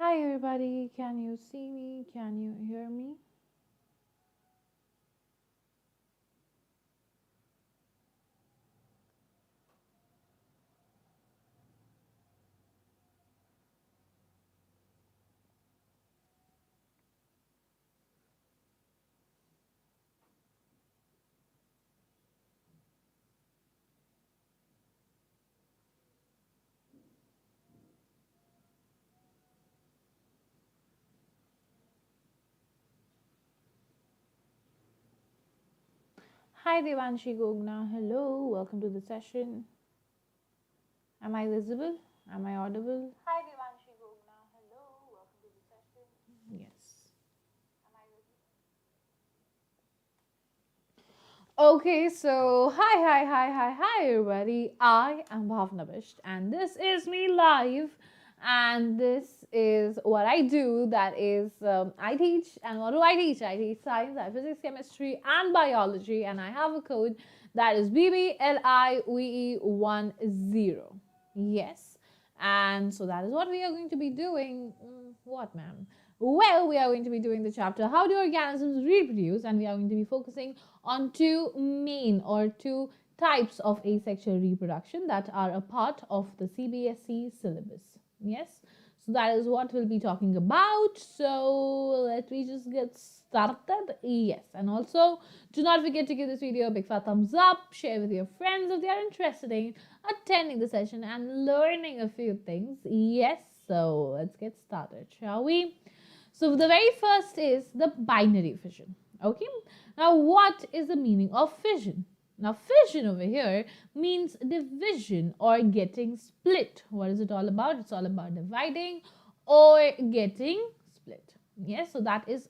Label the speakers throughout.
Speaker 1: Hi everybody, can you see me? Can you hear me? Hi Devanshi Gogna, hello, welcome to the session. Am I visible? Am I audible?
Speaker 2: Hi Devanshi Gogna, hello, welcome to the session.
Speaker 1: Yes.
Speaker 2: Am I visible?
Speaker 1: Okay, so hi everybody. I am Bhavana Bisht and this is me live, and this is what I do. That is, I teach. And what do I teach? I teach science, physics, chemistry and biology, and I have a code that is BBLIVE10. Yes, and so that is what we are going to be doing. What, ma'am? Well, we are going to be doing the chapter How Do Organisms Reproduce, and we are going to be focusing on two types of asexual reproduction that are a part of the CBSE syllabus. Yes, so that is what we'll be talking about. So let me just get started. Yes, and also do not forget to give this video a big fat thumbs up, share with your friends if they are interested in attending the session and learning a few things. Yes, so let's get started, shall we? So the very first is the binary fission. Okay. Now what is the meaning of fission? Now fission over here means division or getting split. What is it all about? It's all about dividing or getting split. Yes, so that is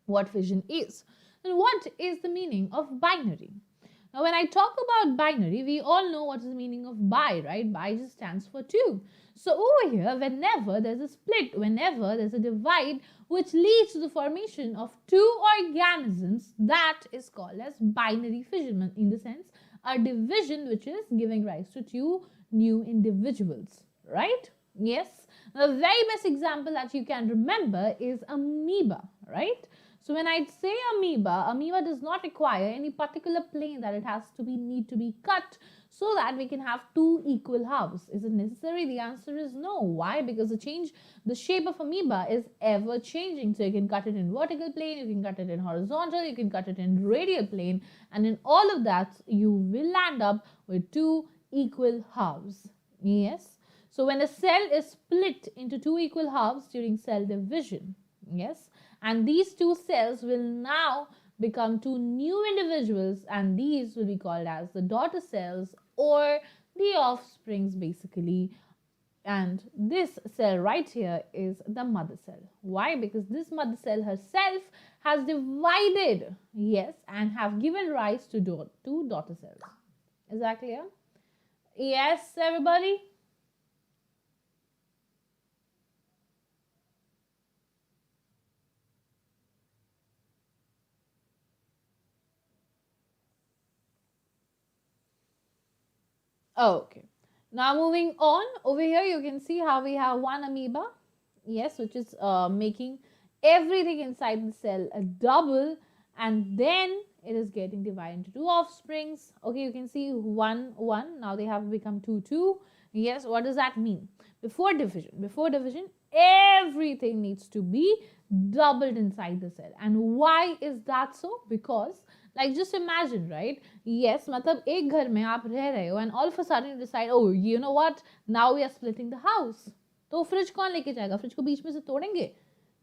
Speaker 1: what fission is. And what is the meaning of binary? Now, when I talk about binary, we all know what is the meaning of bi, right? Bi just stands for two. So over here, whenever there's a split, whenever there's a divide, which leads to the formation of two organisms, that is called as binary fission. In the sense, a division which is giving rise to two new individuals, right? Yes. The very best example that you can remember is amoeba, right? So when I say amoeba does not require any particular plane that it has to be need to be cut so that we can have two equal halves. Is it necessary? The answer is no. Why? Because the shape of amoeba is ever changing. So you can cut it in vertical plane, you can cut it in horizontal, you can cut it in radial plane, and in all of that you will land up with two equal halves. Yes. So when a cell is split into two equal halves during cell division, yes, and these two cells will now become two new individuals, and these will be called as the daughter cells or the offsprings basically. And this cell right here is the mother cell. Why? Because this mother cell herself has divided, yes, and have given rise to two daughter cells. Is that clear? Yes, everybody? Okay. Now moving on, over here you can see how we have one amoeba, yes, which is making everything inside the cell a double, and then it is getting divided into two offsprings. Okay, you can see 1 1, now they have become 2 2. Yes, what does that mean? Before division everything needs to be doubled inside the cell. And why is that so? Because like just imagine, right? Yes, मतलब एक घर में आप रह रहे हो and all of a sudden you decide, oh, you know what, now we are splitting the house. तो fridge कौन लेके जाएगा? फ्रिज को बीच में से तोड़ेंगे?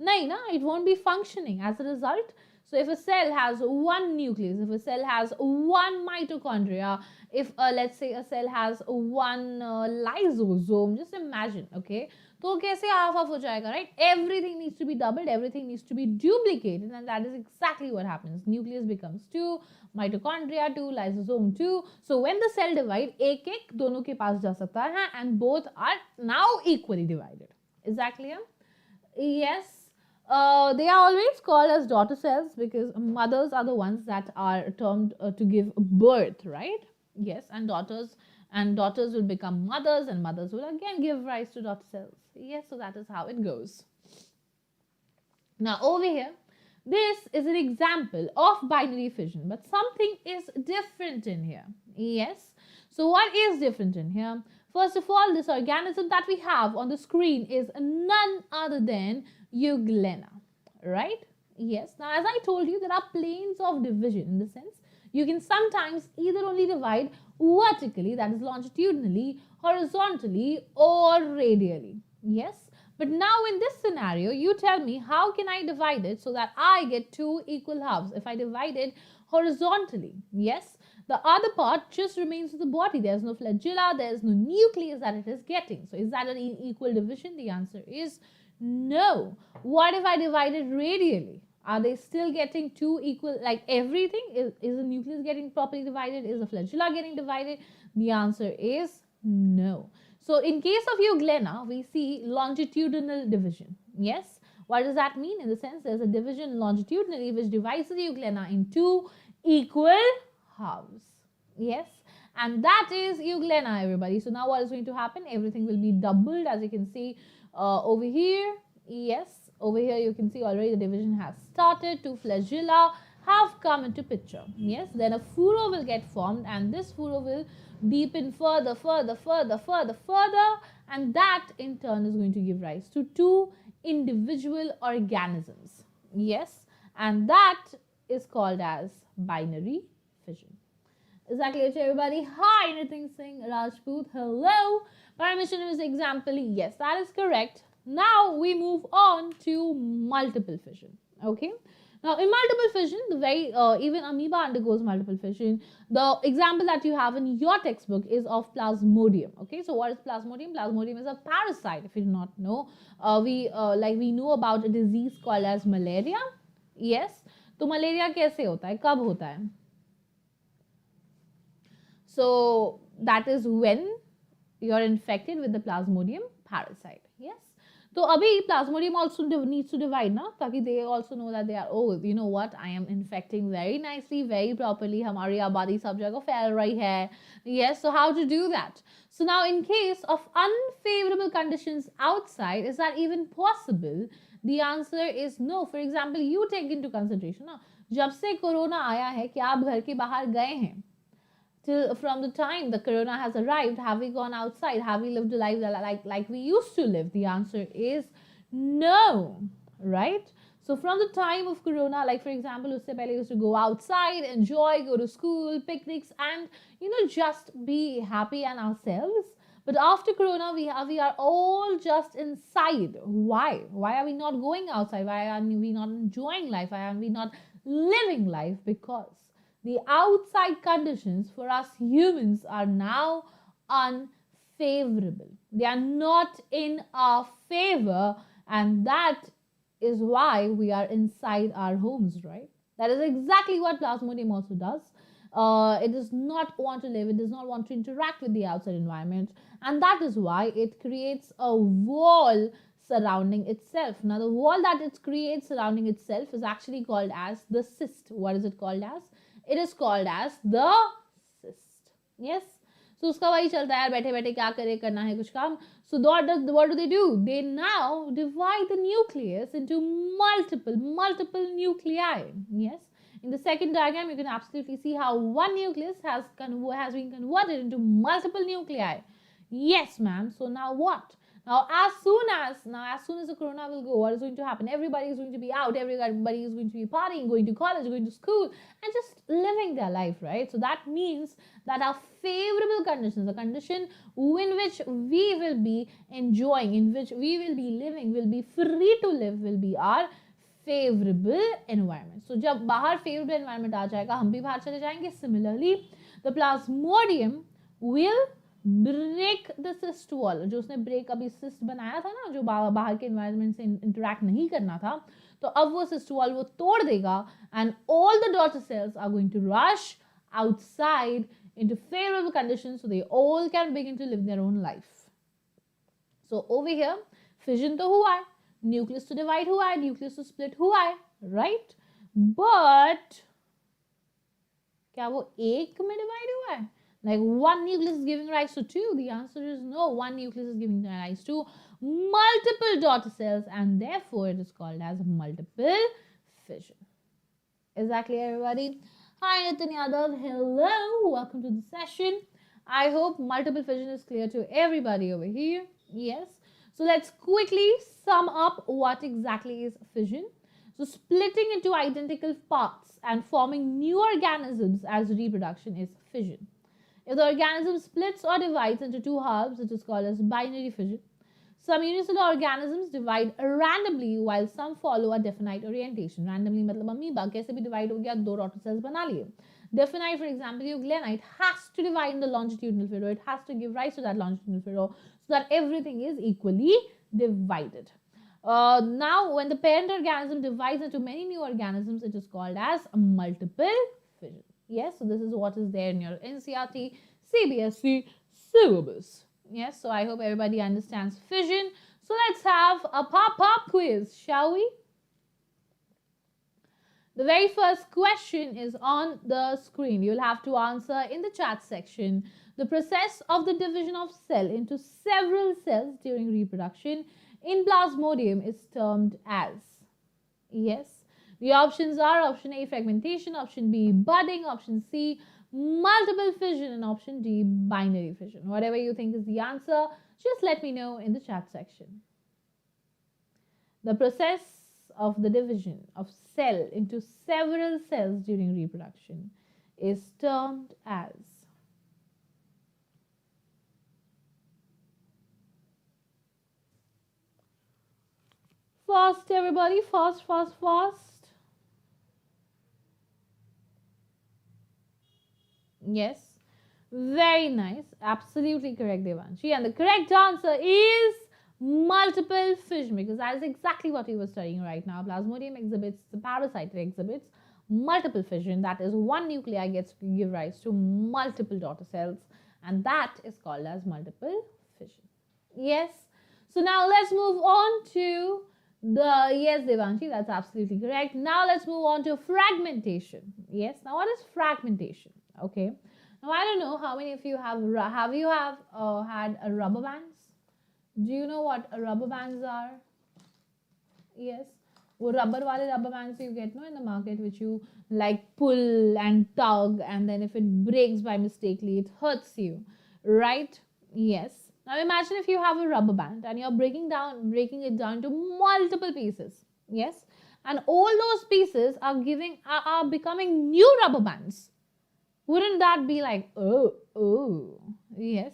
Speaker 1: नहीं ना, it won't be functioning. As a result, so if a cell has one nucleus, if a cell has one mitochondria, if let's say a cell has one lysosome, just imagine, okay? तो कैसे half half हो जाएगा, right? Everything needs to be doubled, everything needs to be duplicated, and that is exactly what happens. Nucleus becomes 2, mitochondria 2, lysosome 2. So when the cell divide, एक एक दोनों के पास जा सकता है, and both are now equally divided. Is that clear? Yes. They are always called as daughter cells because mothers are the ones that are termed to give birth, right? Yes, and daughters and daughters will become mothers, and mothers will again give rise to daughter cells. Yes, so that is how it goes. Now over here, this is an example of binary fission, but something is different in here. Yes, so what is different in here? First of all, this organism that we have on the screen is none other than euglena, right? Yes, now as I told you, there are planes of division, in the sense you can sometimes either only divide vertically, that is longitudinally, horizontally, or radially. Yes, but now in this scenario, you tell me, how can I divide it so that I get two equal halves? If I divide it horizontally, yes, the other part just remains with the body. There's no flagella, there's no nucleus that it is getting. So is that an equal division? The answer is no. What if I divide it radially? Are they still getting two equal, like everything? Is the nucleus getting properly divided? Is the flagella getting divided? The answer is no. So in case of euglena, we see longitudinal division. Yes. What does that mean? In the sense, there's a division longitudinally which divides the euglena in two equal halves. Yes. And that is euglena, everybody. So now what is going to happen? Everything will be doubled, as you can see over here. Yes. Over here you can see already the division has started. Two flagella have come into picture. Yes, then a furrow will get formed, and this furrow will deepen further, and that in turn is going to give rise to two individual organisms. Yes, and that is called as binary fission. Is that clear to everybody? Hi, Nitin Singh Rajput. Hello. Permission is example. Yes, that is correct. Now we move on to multiple fission. Okay. Now in multiple fission, the very even amoeba undergoes multiple fission. The example that you have in your textbook is of Plasmodium. Okay. So what is Plasmodium? Plasmodium is a parasite. If you do not know, we know about a disease called as malaria. Yes. तो malaria कैसे होता है? कब होता है? So that is when you are infected with the Plasmodium parasite. Yes. So abhi Plasmodium also needs to divide, na, ताकि they also know that they are, oh, you know what, I am infecting very nicely, very properly. हमारी आबादी सब जगह फैल रही है. Yes. So how to do that? So now in case of unfavorable conditions outside, is that even possible? The answer is no. For example, you take into consideration ना, जब से कोरोना आया है, क्या आप घर के बाहर गए हैं? Till from the time the corona has arrived, have we gone outside? Have we lived a life like we used to live? The answer is no, right? So from the time of corona, like for example, usse pehle used to go outside, enjoy, go to school, picnics, and just be happy and ourselves. But after corona, we are all just inside. Why? Why are we not going outside? Why are we not enjoying life? Why are we not living life? Because the outside conditions for us humans are now unfavorable. They are not in our favor, and that is why we are inside our homes, right? That is exactly what Plasmodium also does. It does not want to live, it does not want to interact with the outside environment, and that is why it creates a wall surrounding itself. Now, the wall that it creates surrounding itself is actually called as the cyst. What is it called as? It is called as the cyst. Yes. So उसका वही चलता है, बैठे बैठे क्या करे, करना है कुछ काम. So what do they do? They now divide the nucleus into multiple nuclei. Yes. In the second diagram, you can absolutely see how one nucleus has been converted into multiple nuclei. Yes, ma'am. So now what? Now, as soon as the corona will go, what is going to happen? Everybody is going to be out. Everybody is going to be partying, going to college, going to school, and just living their life, right? So that means that our favorable conditions, the condition in which we will be enjoying, in which we will be living, will be free to live, will be our favorable environment. So जब बाहर favorable environment आ जाएगा, हम भी बाहर चले जाएंगे. Similarly, the Plasmodium will break the cyst wall. जो उसने ब्रेक अभी सिस्ट बनाया था ना, जो बाहर के एनवायरनमेंट से इंटरैक्ट नहीं करना था, तो अब वो सिस्ट वॉल वो तोड़ देगा, and all the daughter cells are going to rush outside into favorable conditions so they all can begin to live their own life. So over here, fission तो हुआ है, nucleus to divide हुआ है, nucleus to split हुआ है, right? But क्या वो एक में divide हुआ है? Like one nucleus is giving rise to two? The answer is no. One nucleus is giving rise to multiple daughter cells, and therefore it is called as multiple fission. Is that clear, everybody? Hi, Nitin Yadav. Hello. Welcome to the session. I hope multiple fission is clear to everybody over here. Yes. So let's quickly sum up what exactly is fission. So splitting into identical parts and forming new organisms as reproduction is fission. If the organism splits or divides into two halves, it is called as binary fission. Some unicellular organisms divide randomly while some follow a definite orientation. Randomly मतलब amoeba कैसे भी divide हो गया, दो daughter cells बना लिए. Definite, for example, euglenite has to divide in the longitudinal furrow. It has to give rise to that longitudinal furrow so that everything is equally divided. Now, when the parent organism divides into many new organisms, it is called as multiple fission. Yes, so this is what is there in your NCERT CBSE syllabus. Yes, so I hope everybody understands fission. So let's have a pop-up quiz, shall we? The very first question is on the screen. You'll have to answer in the chat section. The process of the division of cell into several cells during reproduction in Plasmodium is termed as. Yes. The options are option A, fragmentation, option B, budding, option C, multiple fission, and option D, binary fission. Whatever you think is the answer, just let me know in the chat section. The process of the division of cell into several cells during reproduction is termed as. Fast, everybody, fast, fast, fast. Yes, very nice. Absolutely correct, Devanshi. And the correct answer is multiple fission, because that is exactly what we were studying right now. Plasmodium exhibits, the parasite exhibits multiple fission. That is, one nuclei gets to give rise to multiple daughter cells, and that is called as multiple fission. Yes. So now let's move on to the, yes, Devanshi, that's absolutely correct. Now let's move on to fragmentation. Yes. Now what is fragmentation? Okay. Now I don't know how many of you have had a rubber bands. Do you know what rubber bands are? Yes. वो rubber वाले rubber bands you get in the market, which you like pull and tug, and then if it breaks by mistakenly, it hurts you, right? Yes. Now imagine if you have a rubber band and you're breaking it down to multiple pieces. Yes. And all those pieces are becoming new rubber bands. Wouldn't that be like, oh, yes.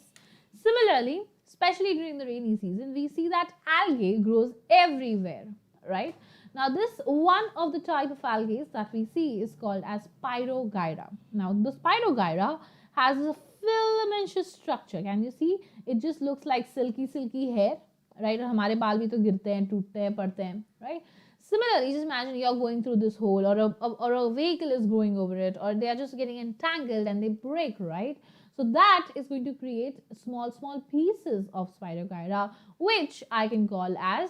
Speaker 1: Similarly, especially during the rainy season, we see that algae grows everywhere, right? Now, this one of the type of algae that we see is called as Spirogyra. Now, the Spirogyra has a filamentous structure. Can you see? It just looks like silky hair, right? और हमारे बाल भी तो गिरते हैं, टूटते हैं, पड़ते हैं, right? Similarly, just imagine you're going through this hole, or a vehicle is going over it, or they are just getting entangled and they break, right? So that is going to create small pieces of Spirogyra, which I can call as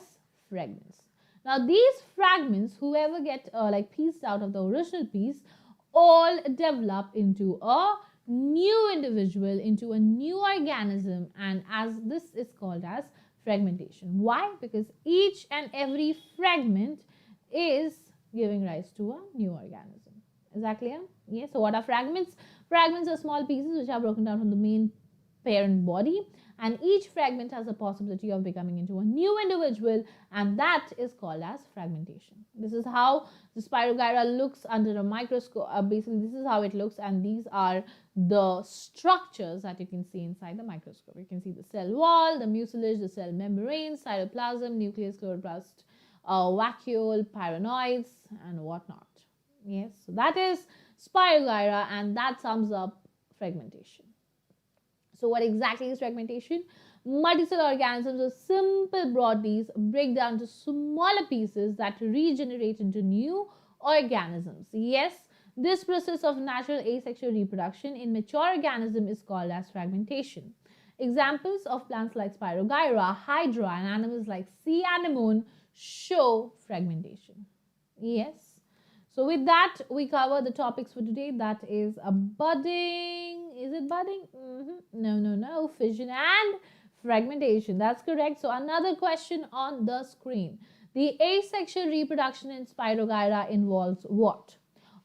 Speaker 1: fragments. Now these fragments, whoever get pieced out of the original piece, all develop into a new individual, into a new organism, and as this is called as fragmentation. Why? Because each and every fragment is giving rise to a new organism. Is that clear? Yes. So what are fragments? Fragments are small pieces which are broken down from the main parent body, and each fragment has a possibility of becoming into a new individual, and that is called as fragmentation. This is how the Spirogyra looks under a microscope. Basically, this is how it looks, and these are the structures that you can see inside the microscope. You can see the cell wall, the mucilage, the cell membrane, cytoplasm, nucleus, chloroplast, vacuole, pyrenoids, and whatnot. Yes, so that is Spirogyra, and that sums up fragmentation. So what exactly is fragmentation? Multicellular organisms or simple bodies break down to smaller pieces that regenerate into new organisms. Yes, this process of natural asexual reproduction in mature organism is called as fragmentation. Examples of plants like Spirogyra, Hydra, and animals like sea anemone show fragmentation. Yes. So with that, we cover the topics for today. That is a budding. Is it budding? No, no, no. Fission and fragmentation. That's correct. So another question on the screen. The asexual reproduction in Spirogyra involves what?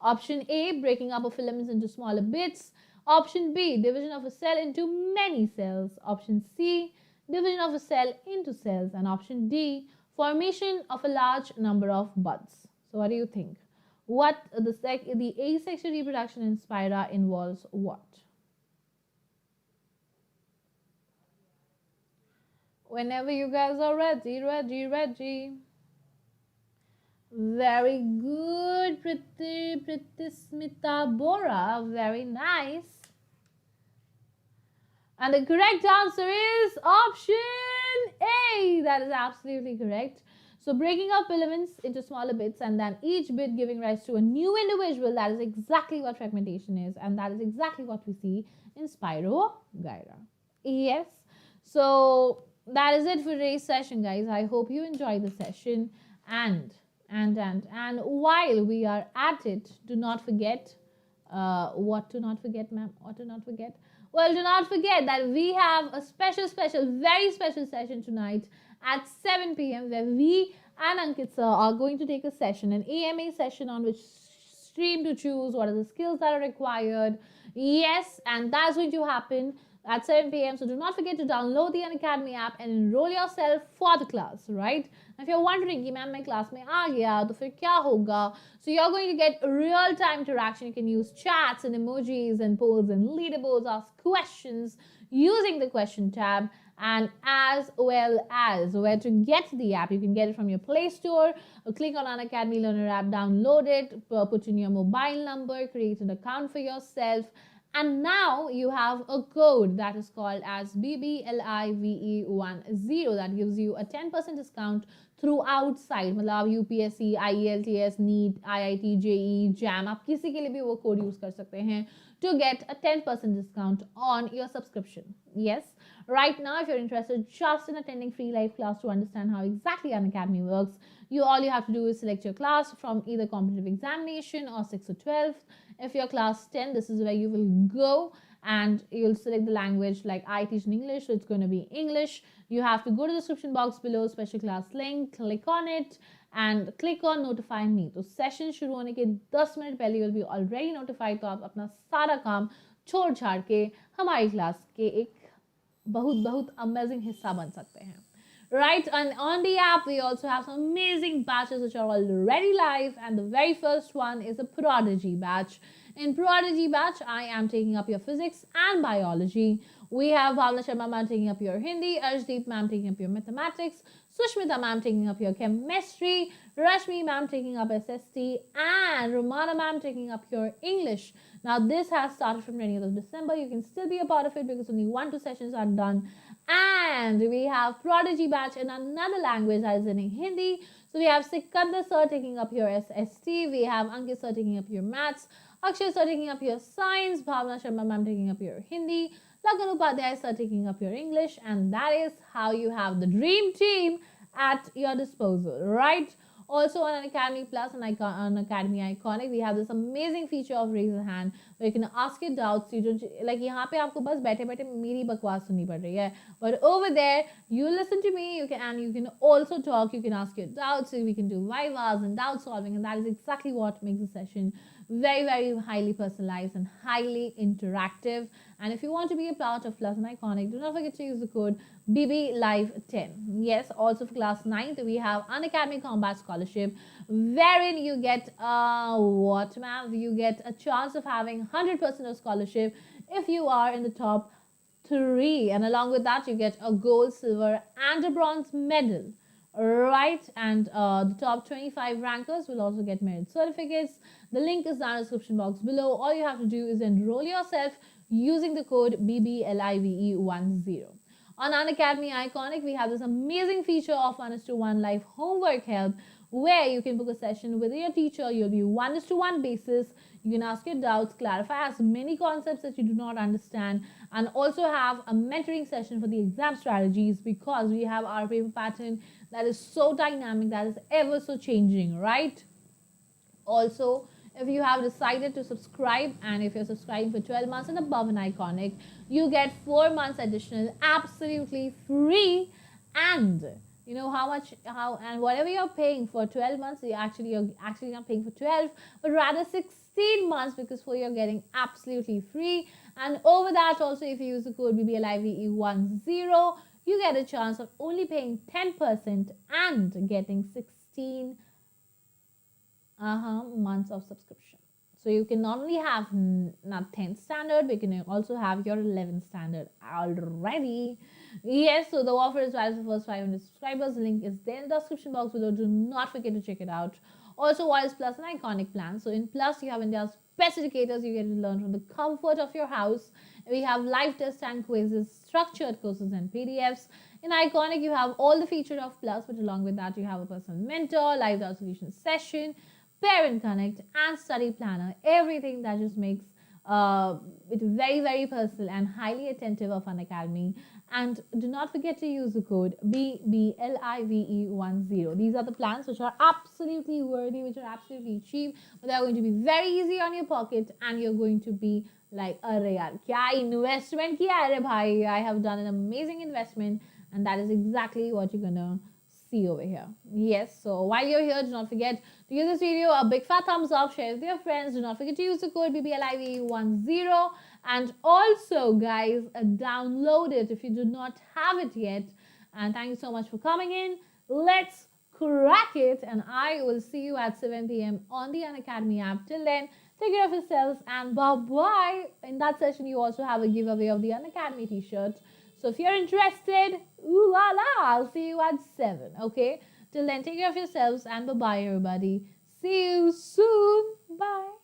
Speaker 1: Option A, breaking up of filaments into smaller bits. Option B, division of a cell into many cells. Option C, division of a cell into cells. And option D, formation of a large number of buds. So what do you think? What the asexual reproduction in Spira involves what? Whenever you guys are ready, ready. Very good, Pretty Smita Bora. Very nice. And the correct answer is option A. That is absolutely correct. So breaking up filaments into smaller bits and then each bit giving rise to a new individual, that is exactly what fragmentation is, and that is exactly what we see in Spirogyra. Yes. So that is it for today's session, guys. I hope you enjoyed the session, and while we are at it, do not forget what to not forget, ma'am. What to not forget? Well, do not forget that we have a very special session tonight at 7 p.m. where we and Ankit sir are going to take a session, an AMA session on which stream to choose, what are the skills that are required. Yes, and that's going to happen at 7 p.m. So do not forget to download the Unacademy app and enroll yourself for the class, right? If you're wondering कि ma'am मैं class में आ गया तो फिर क्या होगा, so you're going to get real time interaction. You can use chats and emojis and polls and leaderboards, ask questions using the question tab, and as well as where to get the app. You can get it from your Playstore. Click on Unacademy Learner app, download it, put in your mobile number, create an account for yourself, and now you have a code that is called as BBLIVE10 that gives you a 10% discount throughout site. मतलब UPSC, IELTS, NEET, IIT, JEE, JAM, आप किसी के लिए भी वो code use कर सकते हैं to get a 10% discount on your subscription. Yes, right now if you're interested just in attending free live class to understand how exactly Unacademy works, all you have to do is select your class from either competitive examination or 6 or 12. If you're class 10, this is where you will go and you'll select the language. Like I teach in English, so it's going to be English. You have to go to the description box below, special class link, click on it and click on notify me. तो session शुरू होने के 10 minute पहले you'll be already notified, तो आप अपना सारा काम छोड़ छाड़ के हमारी क्लास के एक बहुत amazing हिस्सा बन सकते हैं. Right, and on the app we also have some amazing batches which are already live, and the very first one is a Prodigy batch. In Prodigy batch, I am taking up your physics and biology. We have Bhavana Sharma ma'am taking up your Hindi, Arshdeep ma'am taking up your mathematics, Sushmita ma'am taking up your chemistry, Rashmi ma'am taking up SST, and Romana ma'am taking up your English. Now this has started from 20th of December. You can still be a part of it because only 1-2 sessions are done. And we have Prodigy batch in another language, that is in Hindi. So we have Sikandar sir taking up your SST, we have Ankit sir taking up your maths, Akshay sir taking up your science, Bhavana Sharma ma'am taking up your Hindi, Lagan Upadhyay sir taking up your English, and that is how you have the dream team at your disposal, right? Also on Unacademy Plus and Unacademy Iconic, we have this amazing feature of raise a hand where you can ask your doubts. You don't like यहाँ पे आपको बस बैठे बैठे मेरी बकवास सुननी पड़ रही है. But over there, you listen to me. You can also talk. You can ask your doubts. So we can do vivas and doubt solving, and that is exactly what makes the session very highly personalized and highly interactive. And if you want to be a part of Plus and Iconic, do not forget to use the code BBLIVE10. Yes, also for class 9th, we have Unacademy Combat Scholarship, wherein you get what, ma'am? You get a chance of having 100% of scholarship if you are in the top 3, and along with that you get a gold, silver and a bronze medal, right? And the top 25 rankers will also get merit certificates. The link is down in the description box below. All you have to do is enroll yourself using the code BBLIVE10. On Unacademy Iconic, we have this amazing feature of 1:1 live homework help, where you can book a session with your teacher. You'll be 1:1 basis. You can ask your doubts, clarify as many concepts that you do not understand, and also have a mentoring session for the exam strategies, because we have our paper pattern that is so dynamic, that is ever so changing, right? Also, if you have decided to subscribe and if you're subscribing for 12 months and above in Iconic, you get 4 months additional absolutely free. And you know and whatever you're paying for 12 months, you're actually not paying for 12, but rather 16 months, because for you're getting absolutely free. And over that also, if you use the code BBLIVE10, you get a chance of only paying 10% and getting 16 months of subscription. So you can not only have not 10th standard, but you can also have your 11th standard already. Yes, so the offer is valid for the first 500 subscribers. The link is there in the description box below. Do not forget to check it out. Also, what is Plus? An Iconic plan. So in Plus, you have India's best educators. You get to learn from the comfort of your house. We have live tests and quizzes, structured courses and PDFs. In Iconic, you have all the features of Plus, but along with that, you have a personal mentor, live solution session, parent connect, and study planner. Everything that just makes it very, very personal and highly attentive of Unacademy. And do not forget to use the code BBLIVE10. These are the plans which are absolutely worthy, which are absolutely cheap, but they're going to be very easy on your pocket, and you're going to be like, arre yaar, kya investment kiya hai re bhai? I have done an amazing investment, and that is exactly what you're gonna see over here. Yes, so while you're here, do not forget to give this video a big fat thumbs up, share with your friends. Do not forget to use the code BBLIVE10. And also, guys, download it if you do not have it yet. And thank you so much for coming in. Let's crack it. And I will see you at 7 p.m. on the Unacademy app. Till then, take care of yourselves and bye-bye. In that session, you also have a giveaway of the Unacademy t-shirt. So if you're interested, ooh la la, I'll see you at 7, okay? Till then, take care of yourselves and bye-bye, everybody. See you soon. Bye.